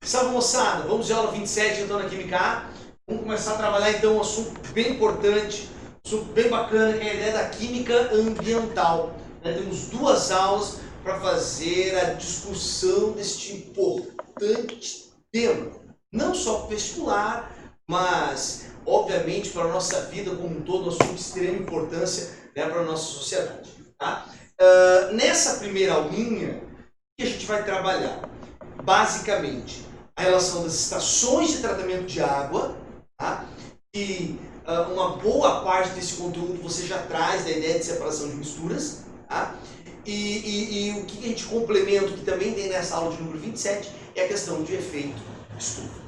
Salve, moçada, vamos de aula 27 então na Química A. Vamos começar a trabalhar então um assunto bem importante, um assunto bem bacana, que é a ideia da química ambiental. Temos duas aulas para fazer a discussão deste importante tema, não só para o vestibular, mas obviamente para a nossa vida como um todo, um assunto de extrema importância, né, para a nossa sociedade. Tá? Nessa primeira aulinha, o que a gente vai trabalhar? Basicamente, a relação das estações de tratamento de água, tá? E uma boa parte desse conteúdo você já traz da ideia de separação de misturas, tá? E o que a gente complementa, que também tem nessa aula de número 27, é a questão de efeito estufa.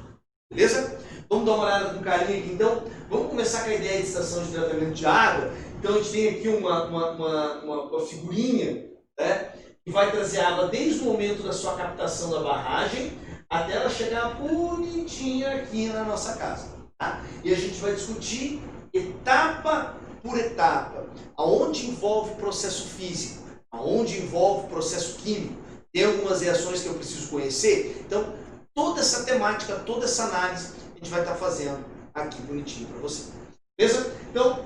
Beleza? Vamos dar uma olhada com carinho aqui então. Vamos começar com a ideia de estação de tratamento de água. Então a gente tem aqui uma figurinha, né, que vai trazer água desde o momento da sua captação da barragem até ela chegar bonitinha aqui na nossa casa. Tá? E a gente vai discutir etapa por etapa, aonde envolve processo físico, aonde envolve processo químico. Tem algumas reações que eu preciso conhecer. Então, toda essa temática, toda essa análise, a gente vai estar fazendo aqui bonitinho para você. Beleza? Então,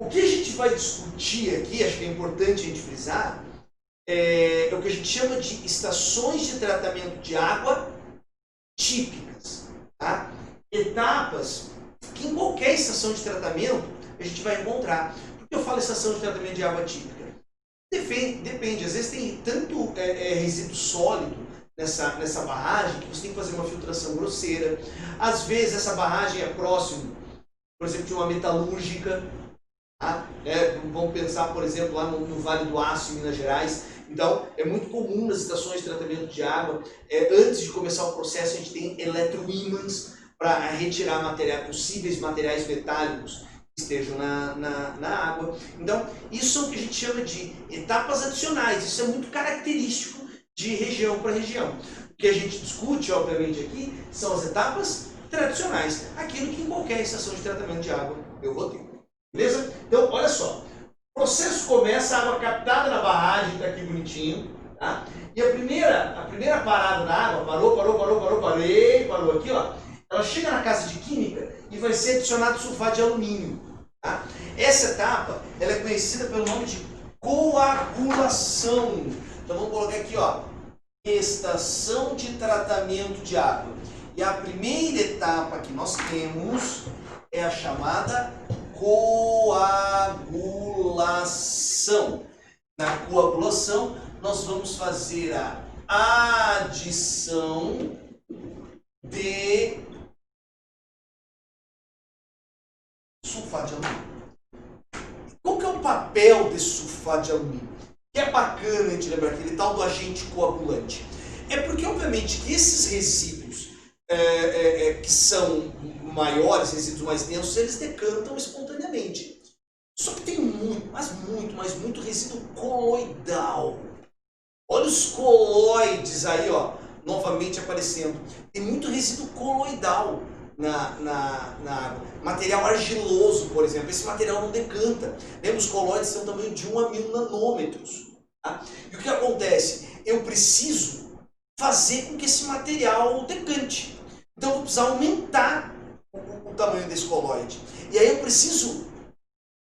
o que a gente vai discutir aqui, acho que é importante a gente frisar, é o que a gente chama de estações de tratamento de água típicas. Tá? Etapas que em qualquer estação de tratamento a gente vai encontrar. Por que eu falo estação de tratamento de água típica? Depende, às vezes tem tanto resíduo sólido nessa barragem que você tem que fazer uma filtração grosseira. Às vezes essa barragem é próximo, por exemplo, de uma metalúrgica. Tá? Vamos pensar, por exemplo, lá no Vale do Aço, em Minas Gerais. Então, é muito comum nas estações de tratamento de água, antes de começar o processo, a gente tem eletroímãs para retirar possíveis materiais metálicos que estejam na água. Então, isso é o que a gente chama de etapas adicionais. Isso é muito característico de região para região. O que a gente discute, obviamente, aqui são as etapas tradicionais, aquilo que em qualquer estação de tratamento de água eu vou ter. Beleza? Então, olha só. O processo começa, a água captada na barragem, está aqui bonitinho. Tá? E a primeira parada da água, parou aqui, ó. Ela chega na casa de química e vai ser adicionado sulfato de alumínio. Tá? Essa etapa ela é conhecida pelo nome de coagulação. Então vamos colocar aqui, ó, estação de tratamento de água. E a primeira etapa que nós temos é a chamada coagulação. Na coagulação, nós vamos fazer a adição de sulfato de alumínio. Qual que é o papel desse sulfato de alumínio? Que é bacana a gente lembrar aquele tal do agente coagulante. É porque, obviamente, que esses resíduos que são maiores, resíduos mais densos, eles decantam espontaneamente. Só que tem muito resíduo coloidal. Olha os coloides aí, ó, novamente aparecendo. Tem muito resíduo coloidal na água. Material argiloso, por exemplo, esse material não decanta. Lembra, os coloides são também de 1 a 1000 nanômetros. Tá? E o que acontece? Eu preciso fazer com que esse material decante. Então eu vou precisar aumentar o tamanho desse coloide. E aí eu preciso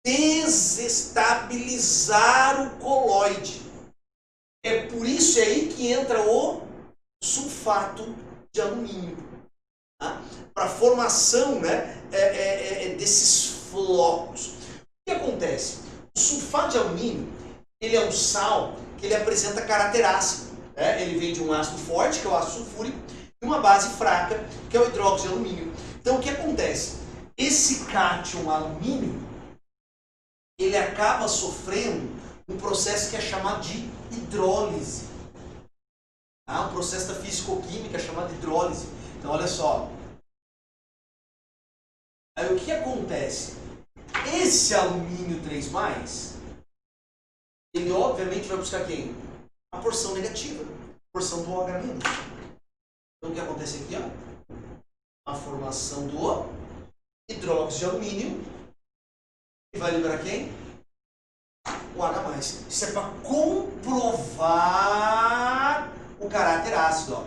desestabilizar o coloide. É por isso aí que entra o sulfato de alumínio. Tá? Para a formação, né, desses flocos. O que acontece? O sulfato de alumínio, ele é um sal que ele apresenta caráter ácido. Né? Ele vem de um ácido forte, que é o ácido sulfúrico, e uma base fraca, que é o hidróxido de alumínio. Então o que acontece? Esse cátion alumínio, ele acaba sofrendo um processo que é chamado de hidrólise. Um processo da fisicoquímica chamado hidrólise. Então olha só. Aí o que acontece? Esse alumínio 3+, ele obviamente vai buscar quem? A porção negativa, a porção do OH-. Então o que acontece aqui? Ó? A formação do hidróxido de alumínio, e vai liberar quem? O H+. Isso é para comprovar o caráter ácido. Ó.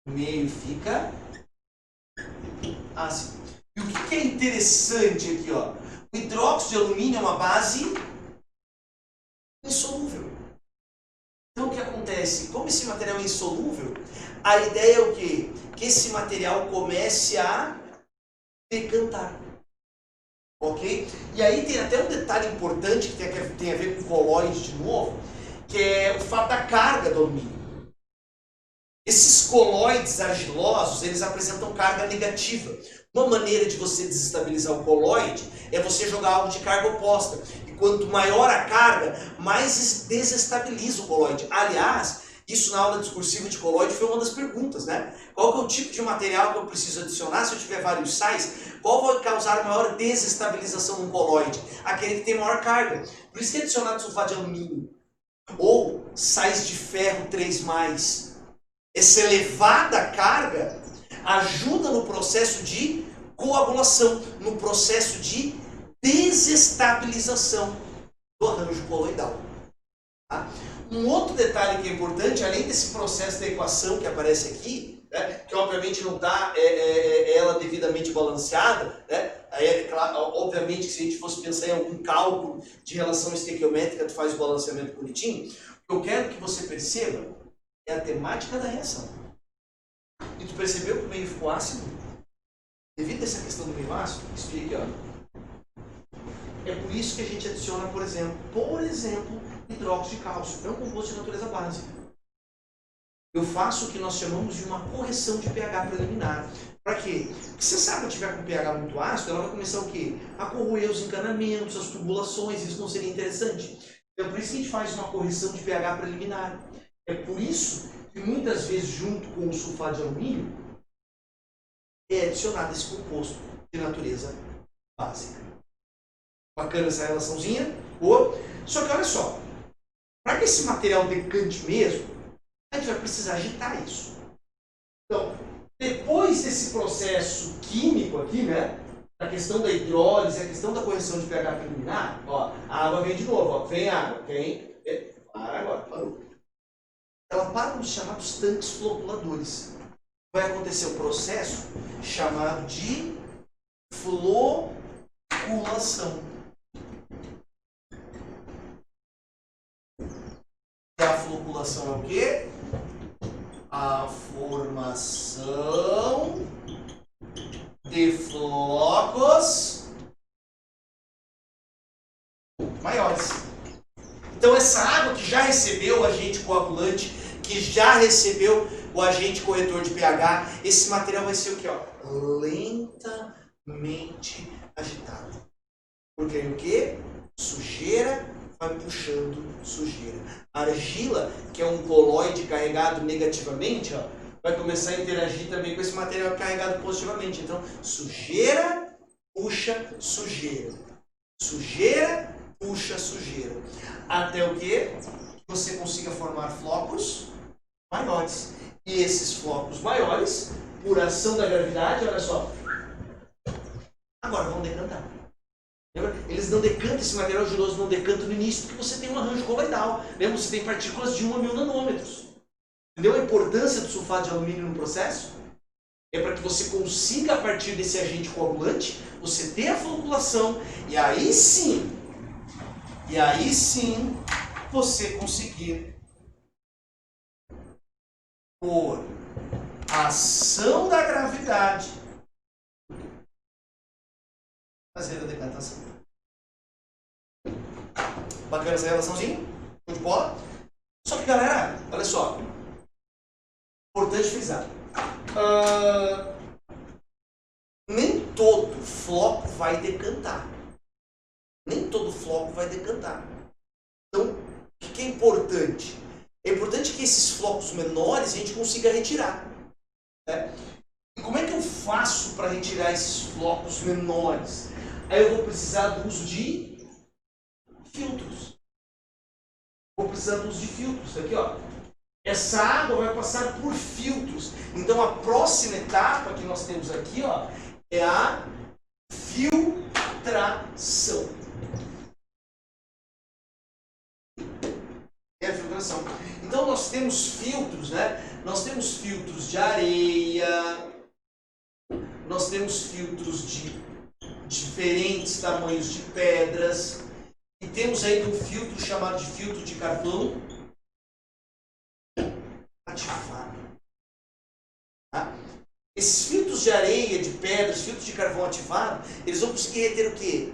no meio fica ácido. E o que é interessante aqui, ó? O hidróxido de alumínio é uma base insolúvel. Então o que acontece? Como esse material é insolúvel, a ideia é o quê? Que esse material comece a decantar. Ok? E aí tem até um detalhe importante que tem a ver com colóide de novo, que é o fato da carga do alumínio. Esses colóides argilosos, eles apresentam carga negativa. Uma maneira de você desestabilizar o colóide é você jogar algo de carga oposta. E quanto maior a carga, mais desestabiliza o colóide. Aliás, isso na aula discursiva de colóide foi uma das perguntas, né? Qual que é o tipo de material que eu preciso adicionar se eu tiver vários sais? Qual vai causar maior desestabilização no colóide? Aquele que tem maior carga. Por isso que é adicionado sulfato de alumínio. Ou sais de ferro 3+. Essa elevada carga ajuda no processo de coagulação, no processo de desestabilização do arranjo coloidal. Tá? Um outro detalhe que é importante, além desse processo da equação que aparece aqui, né, que obviamente não está ela devidamente balanceada, né, obviamente que se a gente fosse pensar em algum cálculo de relação estequiométrica, tu faz o balanceamento bonitinho. O que eu quero que você perceba é a temática da reação. E tu percebeu que o meio ficou ácido? Devido a essa questão do meio ácido, explique, ó. É por isso que a gente adiciona, por exemplo, hidróxido de cálcio. É um composto de natureza básica. Eu faço o que nós chamamos de uma correção de pH preliminar. Para quê? Porque se essa água tiver com pH muito ácido, ela vai começar o quê? A corroer os encanamentos, as tubulações, isso não seria interessante. Então, por isso que a gente faz uma correção de pH preliminar. É por isso que muitas vezes, junto com o sulfato de alumínio, é adicionado esse composto de natureza básica. Bacana essa relaçãozinha? Boa. Só que olha só, para que esse material decante mesmo, a gente vai precisar agitar isso. Então, depois desse processo químico aqui, né, a questão da hidrólise, a questão da correção de pH preliminar, ó, a água vem de novo, ó, vem água, vem, para agora, parou. Ela para nos chamados tanques floculadores. Vai acontecer um processo chamado de floculação. E a floculação é o quê? A formação de flocos maiores. Então essa água que já recebeu o agente coagulante, que já recebeu o agente corretor de pH, esse material vai ser o quê? Ó? Lentamente agitado. Porque o quê? Sujeira vai puxando sujeira. A argila, que é um colóide carregado negativamente, ó, vai começar a interagir também com esse material carregado positivamente. Então, sujeira puxa sujeira. Sujeira puxa sujeira. Até o quê? Que você consiga formar flocos maiores. E esses flocos maiores, por ação da gravidade, olha só, agora vão decantar. Lembra? Eles não decantam, esse material argiloso não decanta no início, porque você tem um arranjo coloidal. Lembra? Você tem partículas de 1 a 1000 nanômetros. Entendeu a importância do sulfato de alumínio no processo? É para que você consiga, a partir desse agente coagulante, você ter a floculação, e aí sim, você conseguir, por ação da gravidade, fazer a decantação. Bacana essa relaçãozinha? Show de bola? Só que, galera, olha só. Importante frisar. Nem todo floco vai decantar. Nem todo floco vai decantar. Então, o que é importante? É importante que esses flocos menores a gente consiga retirar. Né? E como é que eu faço para retirar esses flocos menores? Aí eu vou precisar do uso de filtros. Vou precisar do uso de filtros. Aqui, ó. Essa água vai passar por filtros. Então a próxima etapa que nós temos aqui, ó, é a filtração. É a filtração. filtração. Então nós temos filtros, né? Nós temos filtros de areia, nós temos filtros de diferentes tamanhos de pedras, e temos aí um filtro chamado de filtro de carvão ativado. Tá? Esses filtros de areia, de pedras, filtros de carvão ativado, eles vão conseguir reter o quê?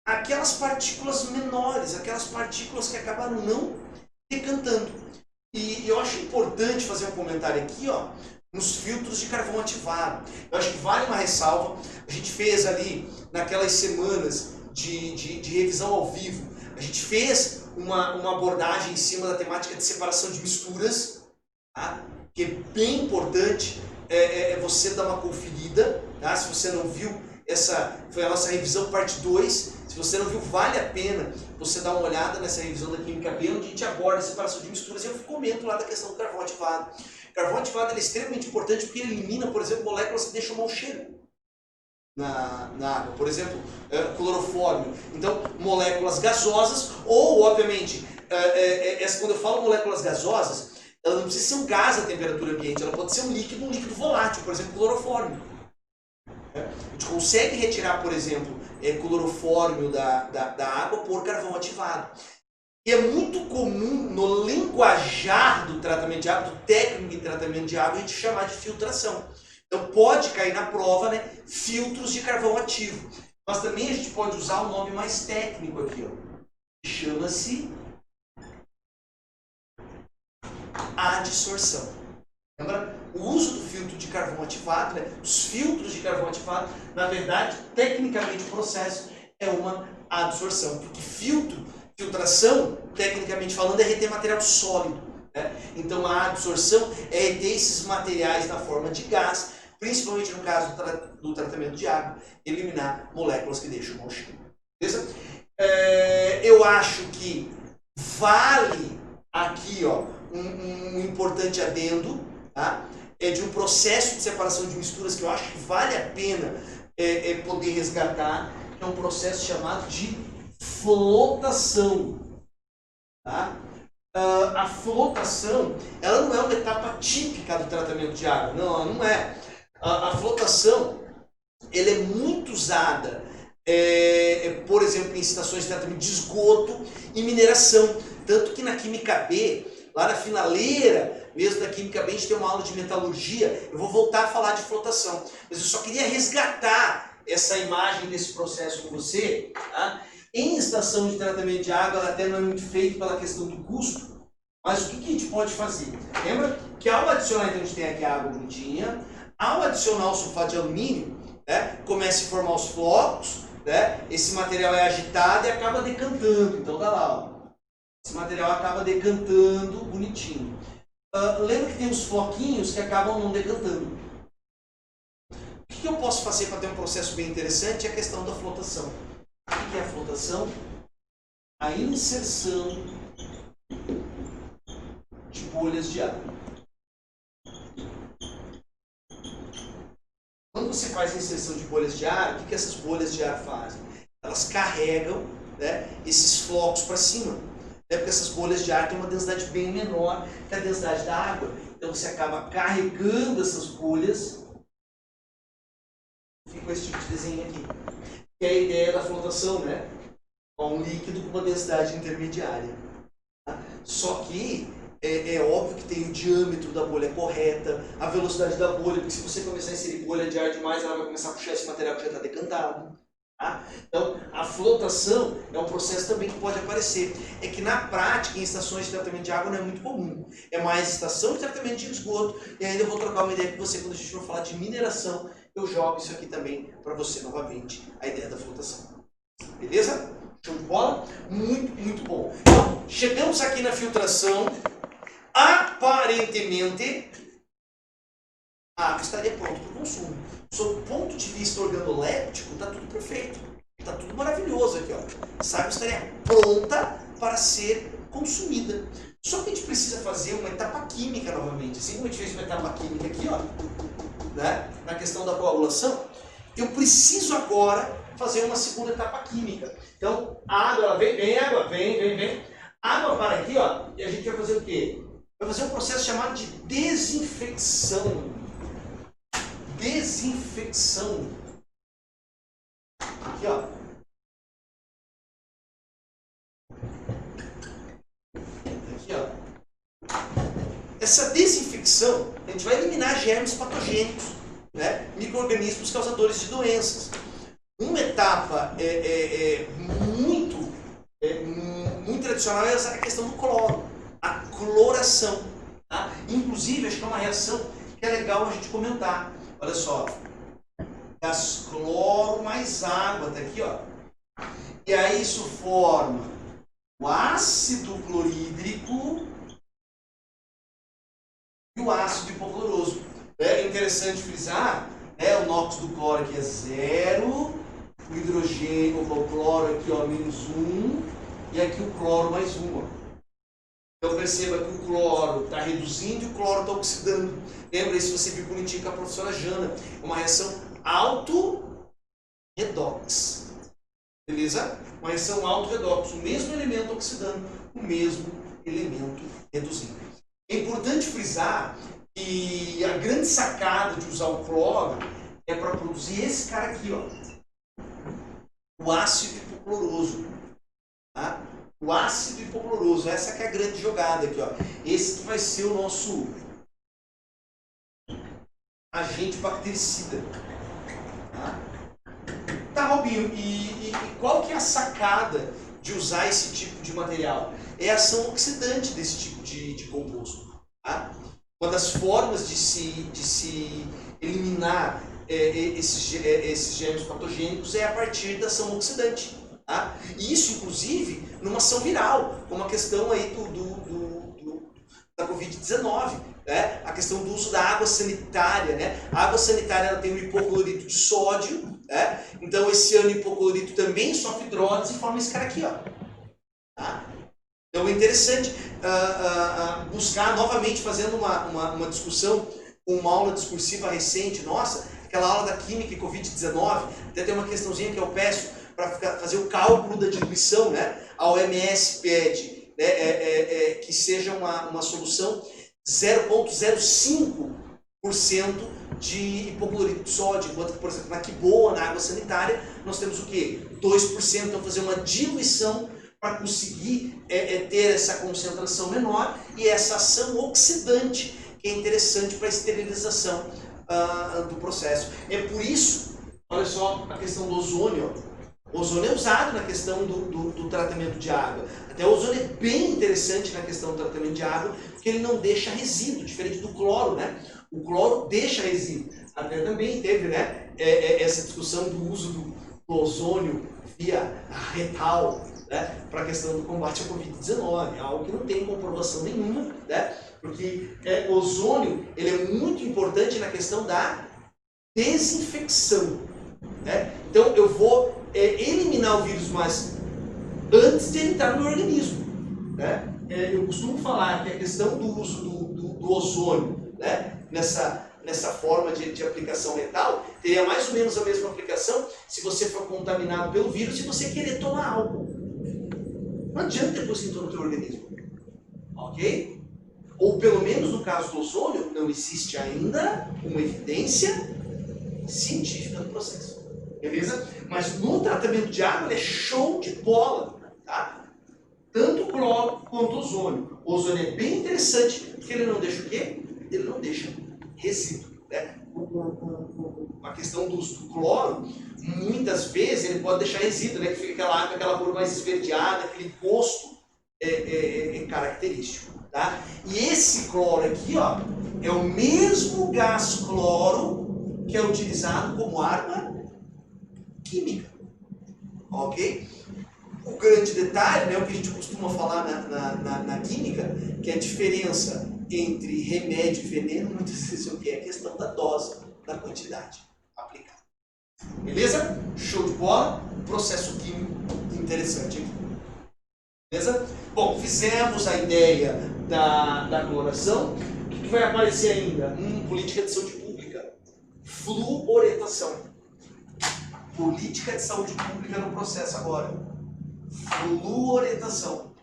Aquelas partículas menores, aquelas partículas que acabaram não decantando. E eu acho importante fazer um comentário aqui, ó, nos filtros de carvão ativado. Eu acho que vale uma ressalva. A gente fez ali, naquelas semanas de revisão ao vivo, a gente fez uma abordagem em cima da temática de separação de misturas, tá? Que é bem importante você dar uma conferida, tá? Se você não viu, essa foi a nossa revisão parte 2. Se você não viu, vale a pena você dar uma olhada nessa revisão da Química B, onde a gente aborda a separação de misturas, e eu comento lá da questão do carvão ativado. O carvão ativado é extremamente importante porque ele elimina, por exemplo, moléculas que deixam mau cheiro na água. Por exemplo, clorofórmio. Então, moléculas gasosas, ou, obviamente, quando eu falo moléculas gasosas, ela não precisa ser um gás a temperatura ambiente, ela pode ser um líquido volátil, por exemplo, clorofórmio. A gente consegue retirar, por exemplo, clorofórmio da água por carvão ativado. E é muito comum no linguajar do tratamento de água, do técnico de tratamento de água, a gente chamar de filtração. Então pode cair na prova, né, filtros de carvão ativo. Mas também a gente pode usar um nome mais técnico aqui, ó. Chama-se adsorção. Lembra? O uso do filtro de carvão ativado, né? Os filtros de carvão ativado, na verdade, tecnicamente o processo é uma adsorção, porque filtração, tecnicamente falando, é reter material sólido, né? Então a adsorção é reter esses materiais na forma de gás, principalmente no caso do tratamento de água, eliminar moléculas que deixam mau cheiro. Beleza? Eu acho que vale aqui, ó, um importante adendo, tá? De um processo de separação de misturas que eu acho que vale a pena poder resgatar, que é um processo chamado de flotação. Tá? A flotação, ela não é uma etapa típica do tratamento de água, não, ela não é. A flotação, ela é muito usada, por exemplo, em estações de tratamento de esgoto e mineração, tanto que na Química B, lá na finaleira mesmo da Química B, a gente tem uma aula de metalurgia, eu vou voltar a falar de flotação, mas eu só queria resgatar essa imagem desse processo com você, tá? Em estação de tratamento de água, ela até não é muito feita pela questão do custo, mas o que a gente pode fazer? Lembra que ao adicionar, então a gente tem aqui a água bonitinha, ao adicionar o sulfato de alumínio, né, começa a formar os flocos, né, esse material é agitado e acaba decantando, então dá lá, ó. Esse material acaba decantando bonitinho. Lembra que tem os floquinhos que acabam não decantando. O que eu posso fazer para ter um processo bem interessante é a questão da flotação. O que é a flotação? A inserção de bolhas de ar. Quando você faz a inserção de bolhas de ar, o que essas bolhas de ar fazem? Elas carregam, né, esses flocos para cima. Porque essas bolhas de ar têm uma densidade bem menor que a densidade da água. Então você acaba carregando essas bolhas. Fica esse tipo de desenho aqui. Que é a ideia da flotação, né? Um líquido com uma densidade intermediária. Tá? Só que é óbvio que tem o diâmetro da bolha correta, a velocidade da bolha, porque se você começar a inserir bolha de ar demais, ela vai começar a puxar esse material que já está decantado. Tá? Então, a flotação é um processo também que pode aparecer. É que na prática, em estações de tratamento de água não é muito comum. É mais estação de tratamento de esgoto. E ainda eu vou trocar uma ideia com você quando a gente for falar de mineração. Eu jogo isso aqui também para você novamente, a ideia da flotação. Beleza? Show de bola? Muito, muito bom. Então, chegamos aqui na filtração. Aparentemente, a água estaria pronta para o consumo. Sob o ponto de vista organoléptico, está tudo perfeito. Está tudo maravilhoso aqui, ó. Essa água estaria pronta para ser consumida. Só que a gente precisa fazer uma etapa química novamente. Assim como a gente fez uma etapa química aqui, ó, né, na questão da coagulação, eu preciso agora fazer uma segunda etapa química. Então, a água, ela vem água, vem. A água para aqui, ó, e a gente vai fazer o quê? Vai fazer um processo chamado de desinfecção. Desinfecção. Aqui, ó. Aqui, ó. Essa desinfecção, a gente vai eliminar germes patogênicos, né? Micro-organismos causadores de doenças. Uma etapa muito tradicional é a questão do cloro, a cloração. Tá? Inclusive, acho que é uma reação que é legal a gente comentar. Olha só, gás cloro mais água, tá aqui, ó. E aí isso forma o ácido clorídrico e o ácido hipocloroso. É interessante frisar, né, o NOx do cloro aqui é 0, o hidrogênio, o cloro aqui, ó, -1, e aqui o cloro mais 1, ó. Então perceba que o cloro está reduzindo e o cloro está oxidando. Lembra isso, você viu bonitinho com a professora Jana. É uma reação auto-redox. Beleza? Uma reação auto-redox. O mesmo elemento oxidando, o mesmo elemento reduzindo. É importante frisar que a grande sacada de usar o cloro é para produzir esse cara aqui, ó. O ácido hipocloroso. Tá? O ácido hipocloroso, essa que é a grande jogada aqui, ó. Esse que vai ser o nosso agente bactericida. Tá, Robinho, e qual que é a sacada de usar esse tipo de material? É a ação oxidante desse tipo de composto. Tá? Uma das formas de se eliminar esses germes patogênicos é a partir da ação oxidante. Tá? E isso, inclusive, numa ação viral, como a questão aí da Covid-19, né? A questão do uso da água sanitária. Né? A água sanitária ela tem um hipoclorito de sódio, né? Então esse hipoclorito também sofre hidrólise e forma esse cara aqui. Ó. Tá? Então é interessante buscar novamente, fazendo uma discussão, uma aula discursiva recente, nossa, aquela aula da química e Covid-19, até tem uma questãozinha que eu peço para fazer o cálculo da diluição, né? A OMS pede, né, que seja uma solução 0,05% de hipoclorito de sódio, enquanto que, por exemplo, na que boa, na água sanitária, nós temos o quê? 2%. Então, fazer uma diluição para conseguir ter essa concentração menor e essa ação oxidante, que é interessante para a esterilização do processo. É por isso, olha só a questão do ozônio. O ozônio é usado na questão do tratamento de água. Até o ozônio é bem interessante na questão do tratamento de água, porque ele não deixa resíduo, diferente do cloro, né? O cloro deixa resíduo. Até também teve, né, essa discussão do uso do ozônio via retal, né, para a questão do combate à Covid-19. É algo que não tem comprovação nenhuma, né? Porque o ozônio ele é muito importante na questão da desinfecção. Né? Então eu vou eliminar o vírus, mas antes de ele entrar no organismo. Né? Eu costumo falar que a questão do uso do ozônio, né, nessa forma de aplicação retal teria mais ou menos a mesma aplicação se você for contaminado pelo vírus e você querer tomar álcool. Não adianta depois que entrou no teu organismo. Ok? Ou pelo menos no caso do ozônio, não existe ainda uma evidência científica no processo. Beleza? Mas no tratamento de água ele é show de bola. Tá? Tanto o cloro quanto o ozônio. O ozônio é bem interessante porque ele não deixa o quê? Ele não deixa resíduo. Né? A questão do uso do cloro, muitas vezes ele pode deixar resíduo, né? Que fica aquela água, aquela cor mais esverdeada, aquele gosto característico. Tá? E esse cloro aqui, ó, é o mesmo gás cloro que é utilizado como arma química. Ok? O grande detalhe, né, o que a gente costuma falar na química, que é a diferença entre remédio e veneno, muitas vezes o que é a questão da dose, da quantidade aplicada. Beleza? Show de bola? Processo químico interessante aqui. Beleza? Bom, fizemos a ideia da cloração. O que vai aparecer ainda? Política de saúde pública. Fluoretação. Política de saúde pública no processo agora. Fluoretação.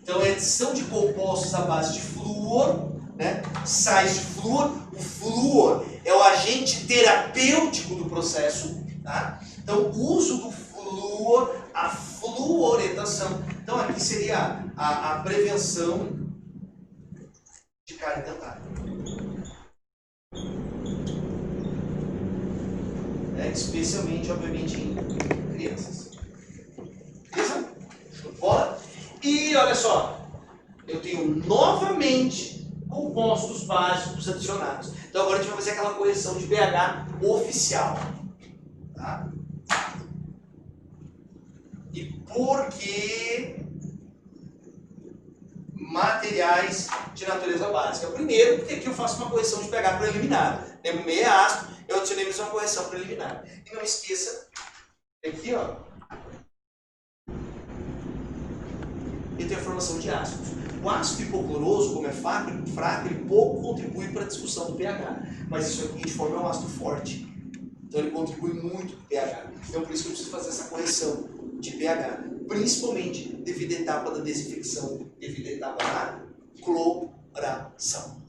Então é adição de compostos à base de flúor, né? Sais de flúor. O flúor é o agente terapêutico do processo, tá? Então o uso do flúor, a fluoretação. Então aqui seria a prevenção de cárie dentária. Especialmente, obviamente, em crianças. Beleza? Show de bola? E olha só, eu tenho novamente compostos básicos adicionados. Então agora a gente vai fazer aquela correção de pH oficial. Tá? E por que materiais de natureza básica? Primeiro, porque aqui eu faço uma correção de pH preliminar. Lembra meia ácido, eu adicionei mais uma correção preliminar. E não esqueça, aqui ó, ele tem a formação de ácidos. O ácido hipocloroso, como é fraco, ele pouco contribui para a discussão do pH. Mas isso aqui de forma é um ácido forte. Então ele contribui muito para o pH. Então por isso que eu preciso fazer essa correção de pH. Principalmente devido à etapa da desinfecção, devido à etapa da cloração.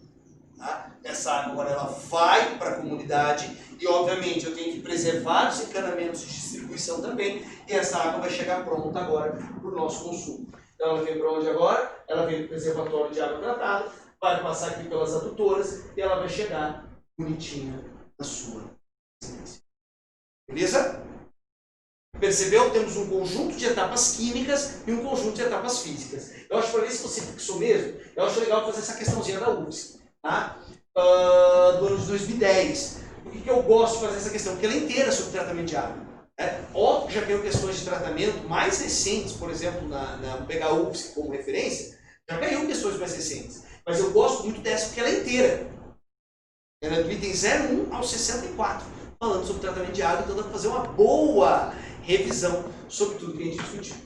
Tá? Essa água agora ela vai para a comunidade e obviamente eu tenho que preservar os encanamentos de distribuição também. E essa água vai chegar pronta agora para o nosso consumo. Então ela vem para onde agora? Ela vem para o reservatório de água tratada, vai passar aqui pelas adutoras e ela vai chegar bonitinha na sua residência. Beleza? Percebeu? Temos um conjunto de etapas químicas e um conjunto de etapas físicas. Eu acho, para ver se você fixou mesmo, eu acho legal fazer essa questãozinha da UFSC, tá? Do ano de 2010. Por que eu gosto de fazer essa questão? Porque ela é inteira sobre tratamento de água. Óbvio que já caiu questões de tratamento mais recentes, por exemplo, vou pegar a UFSC como referência, já caiu questões mais recentes. Mas eu gosto muito dessa porque ela é inteira. Ela é do item 01 ao 64, falando sobre tratamento de água, então dá para fazer uma boa revisão sobre tudo que a gente discutiu.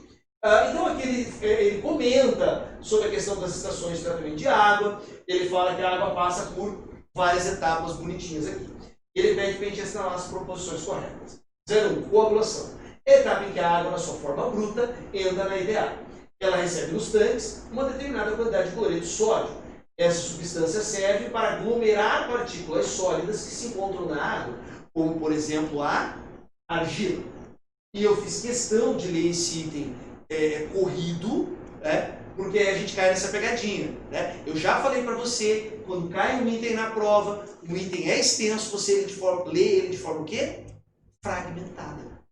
Então aqui ele comenta sobre a questão das estações de tratamento de água, ele fala que a água passa por várias etapas bonitinhas aqui. Ele pede para a gente assinalar as proposições corretas. 01, coagulação. Etapa em que a água, na sua forma bruta, entra na EDA. Ela recebe nos tanques uma determinada quantidade de cloreto de sódio. Essa substância serve para aglomerar partículas sólidas que se encontram na água, como, por exemplo, a argila. E eu fiz questão de ler esse item corrido, porque a gente cai nessa pegadinha. Eu já falei para você, quando cai um item na prova, o item é extenso, você lê ele de forma o quê? Fragmentada.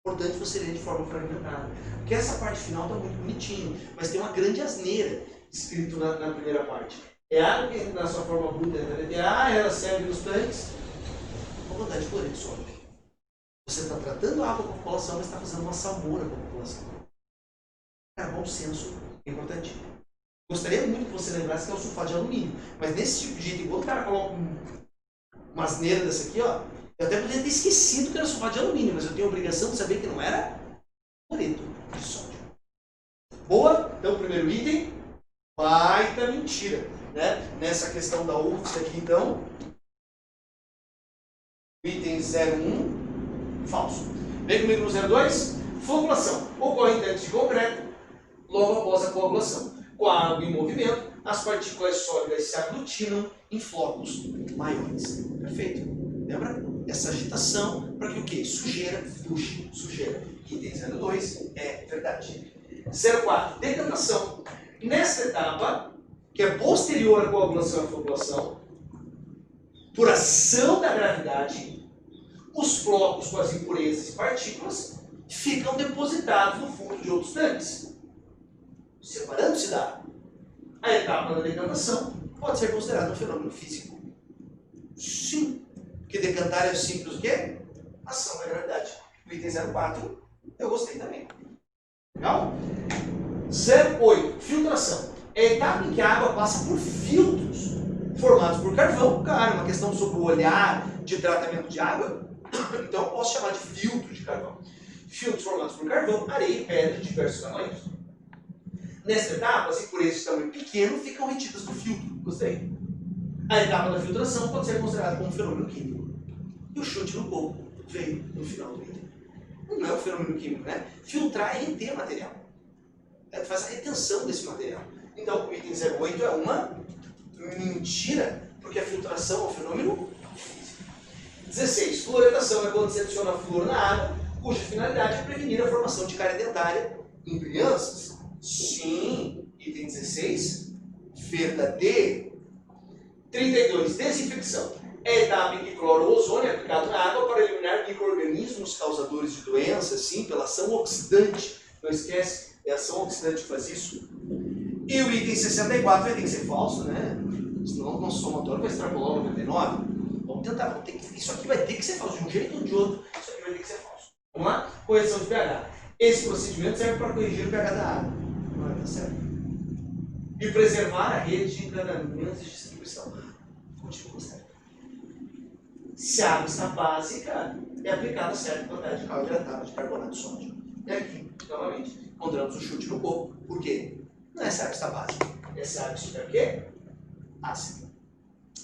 Importante você ler de forma fragmentada. Porque essa parte final está muito bonitinho, mas tem uma grande asneira escrito na primeira parte. É água que na sua forma bruta ela serve nos tanques com quantidade de cloreto sólido. Você está tratando a água com a população, mas está fazendo uma salmoura com a população. Cara, bom senso é importante. Gostaria muito que você lembrasse que é o sulfato de alumínio, mas nesse tipo de item, quando o cara coloca uma asneira dessa aqui, ó, eu até poderia ter esquecido que era sulfato de alumínio, mas eu tenho a obrigação de saber que não era cloreto de sódio. Boa? Então, o primeiro item, baita mentira. Nessa questão da UFSC aqui, então, item 01, falso. Vem comigo no 02, floculação. Ocorre em tanques de concreto, logo após a coagulação. Com a água em movimento, as partículas sólidas se aglutinam em flocos maiores. Perfeito? Lembra? Essa agitação para que o quê? Sujeira puxe. Sujeira. Item 02 é verdade. 04, decantação. Nesta etapa, que é posterior à coagulação e à floculação, por ação da gravidade, os flocos com as impurezas e partículas ficam depositados no fundo de outros tanques, separando-se da água. A etapa da decantação pode ser considerada um fenômeno físico. Sim, porque decantar é simples o quê? Ação da gravidade. O item 04 eu gostei também. Legal? 08, filtração. É a etapa em que a água passa por filtros formados por carvão. Cara, uma questão sobre o olhar de tratamento de água. Então eu posso chamar de filtro de carvão. Filtros formados por carvão, areia e pedra de diversos tamanhos. Nesta etapa, as impurezas de tamanho pequeno ficam retidas no filtro. Gostei? A etapa da filtração pode ser considerada como um fenômeno químico. E o chute no coco veio no final do item. Não é um fenômeno químico, né? Filtrar é reter material. faz a retenção desse material. Então, o item 08 é uma mentira, porque a filtração é um fenômeno físico. 16. Fluoretação é quando se adiciona flúor na água, cuja finalidade é prevenir a formação de cárie dentária em crianças. Sim, item 16, verdadeiro. 32. Desinfecção. É a etapa em que cloro ou ozônio é aplicado na água para eliminar micro-organismos causadores de doenças, sim, pela ação oxidante. Não esquece, é a ação oxidante que faz isso. E o item 64 tem que ser falso, né? Senão o nosso somatório vai extrapolar o 99. Vamos tentar, isso aqui vai ter que ser falso, de um jeito ou de outro, isso aqui vai ter que ser falso. Vamos lá? Correção de pH. Esse procedimento serve para corrigir o pH da água. Não é, tá certo? E preservar a rede de encanamentos de distribuição. Continua certo. Se a água está básica, é aplicada certa quantidade de cal hidratado de carbonato de sódio. E aqui, novamente, encontramos um chute no corpo. Por quê? Não é se a água está básica. É se a água estiver o quê? Ácida.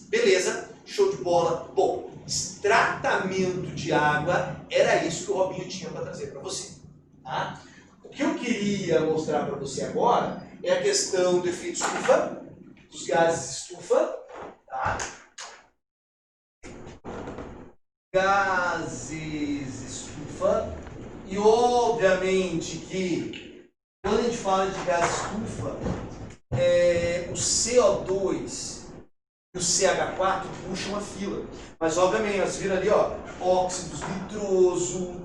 Beleza, show de bola. Bom, tratamento de água, era isso que o Robinho tinha para trazer para você. Tá? O que eu queria mostrar para você agora é a questão do efeito estufa, dos gases estufa. Tá? Gases estufa. E obviamente que quando a gente fala de gás estufa, o CO2 e o CH4 puxam a fila. Mas obviamente, vocês viram ali, ó, óxidos nitroso,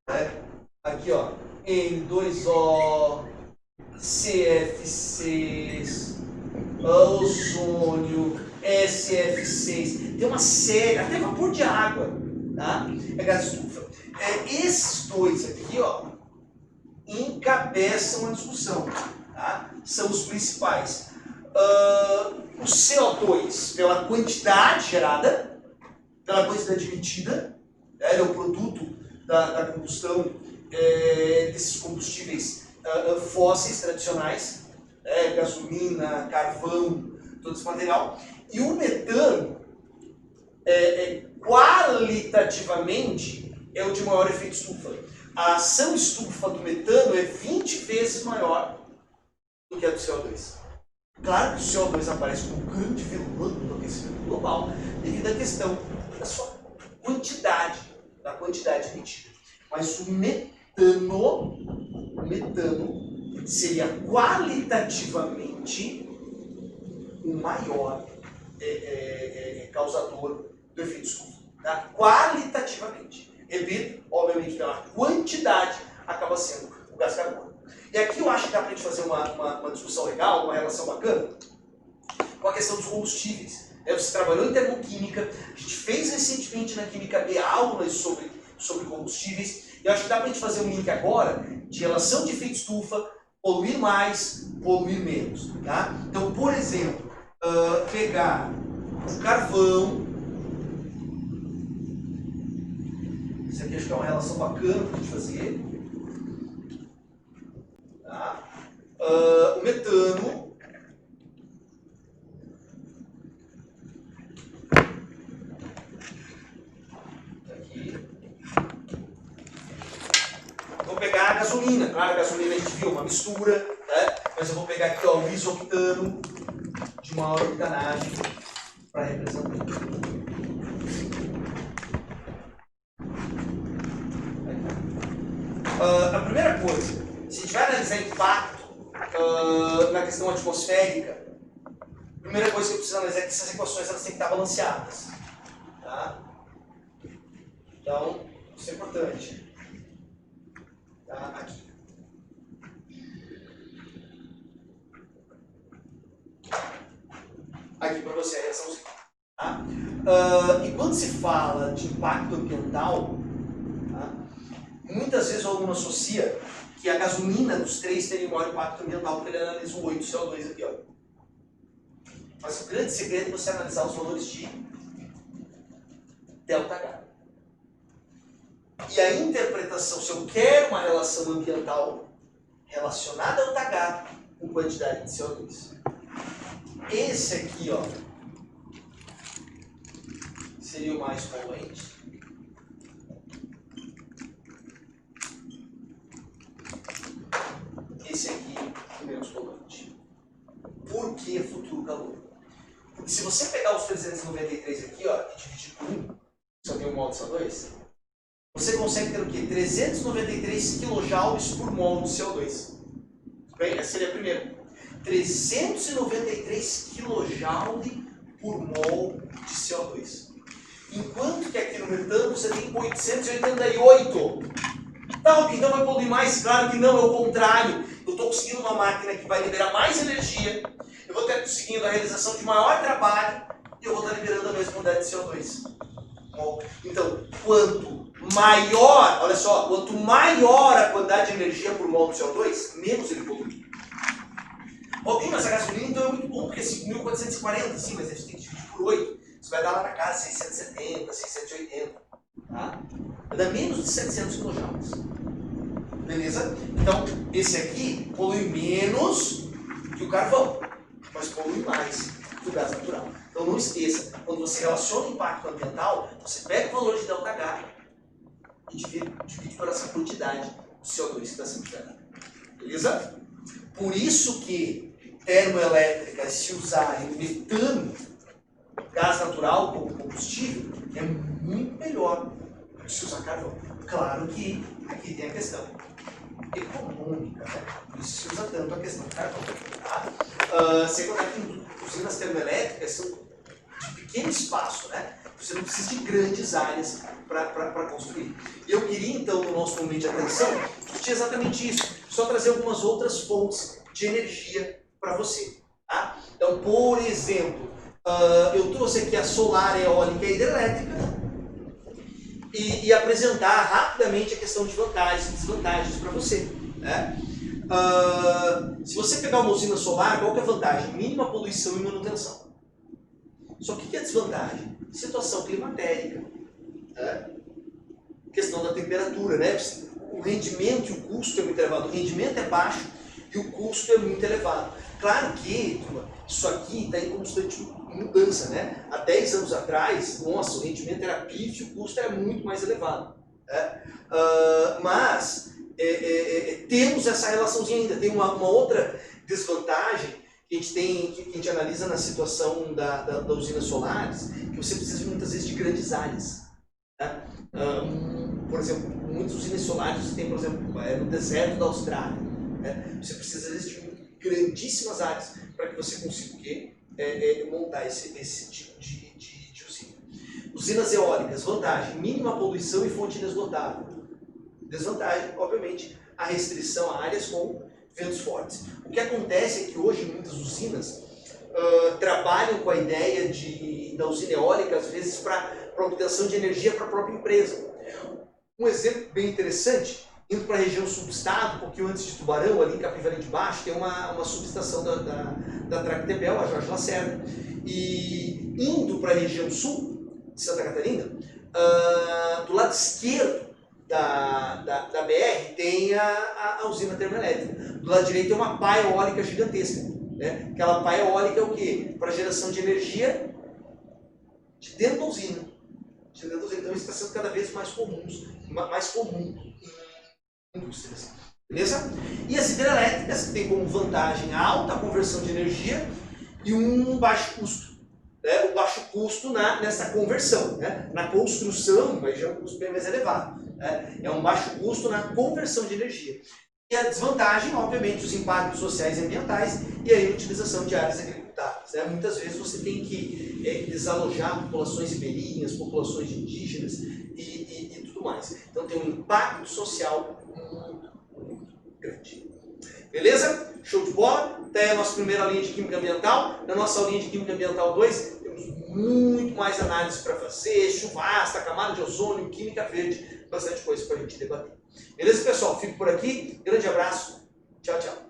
né? Aqui, ó, N2O, CF6, ozônio, SF6, tem uma série, até vapor de água, tá? É gás estufa. Esses dois aqui, ó, encabeçam a discussão, tá? São os principais. O CO2, pela quantidade gerada, pela quantidade emitida, né? Ele é o produto da combustão desses combustíveis fósseis tradicionais, gasolina, carvão, todo esse material. E o metano, qualitativamente, é o de maior efeito estufa. A ação estufa do metano é 20 vezes maior do que a do CO2. Claro que o CO2 aparece como grande vilão do aquecimento global devido à questão da sua quantidade, da quantidade emitida. Mas o metano seria qualitativamente o maior causador do efeito estufa. Tá? Qualitativamente. Repito, obviamente pela quantidade acaba sendo o gás carbônico. E aqui eu acho que dá para a gente fazer uma discussão legal, uma relação bacana, com a questão dos combustíveis. Você trabalhou em termoquímica, a gente fez recentemente na Química B aulas sobre combustíveis, e eu acho que dá para a gente fazer um link agora de relação de efeito estufa, poluir mais, poluir menos. Tá? Então, por exemplo, pegar o carvão. Isso aqui acho que é uma relação bacana para a gente fazer. Tá? O metano. Aqui. Vou pegar a gasolina. Claro, a gasolina a gente viu uma mistura, né? Mas eu vou pegar aqui, ó, o isoctano de maior octanagem para representar. A primeira coisa, se a gente vai analisar impacto na questão atmosférica, a primeira coisa que eu preciso analisar é que essas equações elas têm que estar balanceadas. Tá? Então, isso é importante. Tá? Aqui. Aqui para você a reaçãozinha. Tá? E quando se fala de impacto ambiental, tá? Muitas vezes o aluno associa que a gasolina dos três teria o maior impacto ambiental porque ele analisa o 8 CO2 aqui, ó. Mas o grande segredo é você analisar os valores de ΔH. E a interpretação, se eu quero uma relação ambiental relacionada ao ΔH com quantidade de CO2. Esse aqui, ó, seria o mais poluente. Esse 393 aqui, ó, e dividir por 1, só tem um mol de CO2, você consegue ter o quê? 393 kJ por mol de CO2. Bem, essa seria a primeira. 393 kJ por mol de CO2. Enquanto que aqui no metano você tem 888. Tá, então vai poluir mais? Claro que não, é o contrário. Eu estou conseguindo uma máquina que vai liberar mais energia, eu vou estar conseguindo a realização de maior trabalho e eu vou estar liberando a mesma quantidade de CO2. Bom, então, quanto maior, olha só, quanto maior a quantidade de energia por mol de CO2, menos ele polui. Bom, mas a gasolina então é muito bom, porque é 5.440, sim, mas a gente tem que dividir por 8. Isso vai dar lá na casa 670, 680. Tá? Vai dar menos de 700 kJ. Beleza? Então, esse aqui polui menos que o carvão, mas polui mais que o gás natural. Então não esqueça, quando você relaciona o impacto ambiental, você pega o valor de ΔH e divide por essa quantidade de CO2 que está sendo gerado. Beleza? Por isso que termoelétricas, se usarem metano, gás natural como combustível, é muito melhor do que se usar carvão. Claro que aqui tem a questão econômica, né? Por isso se usa tanto a questão do carvão. Tá? Sem contar que usinas termoelétricas são de pequeno espaço, né? Você não precisa de grandes áreas para construir. E eu queria, então, no nosso momento de atenção, discutir exatamente isso. Só trazer algumas outras fontes de energia para você. Tá? Então, por exemplo, eu trouxe aqui a solar, eólica e hidrelétrica e apresentar rapidamente a questão de vantagens e desvantagens para você. Né? Se você pegar uma usina solar, qual que é a vantagem? Mínima poluição e manutenção. Só que o que é desvantagem? Situação climatérica. Né? Questão da temperatura, né? O rendimento e o custo é muito elevado. O rendimento é baixo e o custo é muito elevado. Claro que isso aqui está em constante mudança, né? Há 10 anos atrás, nossa, o rendimento era pífio, o custo era muito mais elevado. Né? Mas temos essa relaçãozinha ainda. Tem uma outra desvantagem que a gente analisa na situação das usinas solares, que você precisa muitas vezes de grandes áreas. Né? Por exemplo, muitas usinas solares você tem, por exemplo, no deserto da Austrália. Né? Você precisa às vezes de grandíssimas áreas para que você consiga montar esse tipo de usina. Usinas eólicas, vantagem, mínima poluição e fonte inesgotável. Desvantagem, obviamente, a restrição a áreas com ventos fortes. O que acontece é que hoje muitas usinas trabalham com a ideia da usina eólica, às vezes, para obtenção de energia para a própria empresa. Um exemplo bem interessante, indo para a região sul do estado, um pouquinho antes de Tubarão, ali em Capivari de Baixo, tem uma subestação da Tractebel, a Jorge Lacerda, e indo para a região sul de Santa Catarina, do lado esquerdo da BR tem a usina termoelétrica. Do lado direito tem uma pá eólica gigantesca. Né? Aquela pá eólica é o quê? Para geração de energia de dentro da usina. Então isso está sendo cada vez mais comum em indústrias. Beleza? E as hidrelétricas, que tem como vantagem a alta conversão de energia e um baixo custo. Né? O baixo custo nessa conversão. Né? Na construção, vai já um custo bem mais elevado. Né? É um baixo custo na conversão de energia. E a desvantagem, obviamente, os impactos sociais e ambientais e a utilização de áreas agricultáveis. Né? Muitas vezes você tem que desalojar populações ribeirinhas, populações indígenas e tudo mais. Então tem um impacto social muito grande. Beleza? Show de bola? Até a nossa primeira linha de Química Ambiental. Na nossa linha de Química Ambiental 2, temos muito mais análise para fazer, chuva ácida, camada de ozônio, química verde, bastante coisa para a gente debater. Beleza, pessoal? Fico por aqui. Grande abraço. Tchau, tchau.